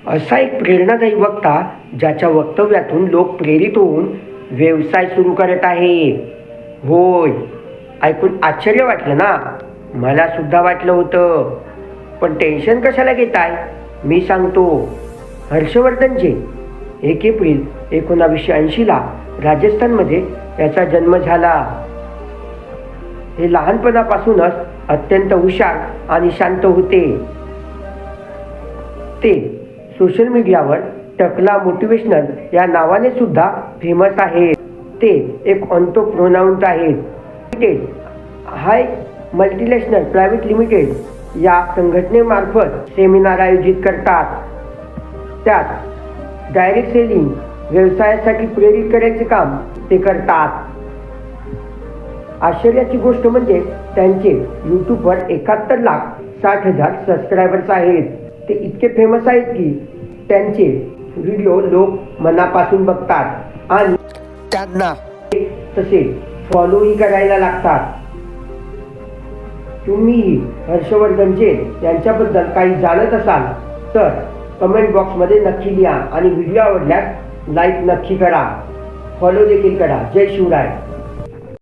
असा एक प्रेरणादायी वक्ता ज्याच्या वक्तव्यातून लोक प्रेरित होऊन व्यवसाय सुरू करत आहे. होय, ऐकून आश्चर्य वाटलं ना? मला सुद्धा वाटलं होतं. पण टेन्शन कशाला घेताय? मी सांगतो. हर्षवर्धनचे 1 एप्रिल 1980ला राजस्थानमध्ये याचा जन्म झाला. हे लहानपणापासूनच अत्यंत हुशार आणि शांत होते. ते सोशल मीडियावर टकला मोटिवेशनल या नावाने सुद्धा फेमस आहेत. ते एक एंटरप्रेन्योर आहेत. हाय मल्टीनॅशनल प्रायव्हेट लिमिटेड या संघटनेमार्फत सेमिनार आयोजित करतात. त्यात डायरेक्ट सेलिंग व्यवसायासाठी प्रेरित करायचे काम ते करतात. आश्चर्याची गोष्ट म्हणजे त्यांचे यूट्यूबवर 71,60,000 सबस्क्रायबर्स आहेत. ते इतके फेमस आहेत की त्यांचे व्हिडिओ लोक मनापासून बघतात आणि त्यांना तसे फॉलोही करायला लागतात. तुम्हीही हर्षवर्धनचे यांच्याबद्दल काही जाणत असाल तर कमेंट बॉक्समध्ये नक्की लिहा आणि व्हिडिओ आवडल्यास लाईक नक्की करा. फॉलो देखील करा. जय शिवराय.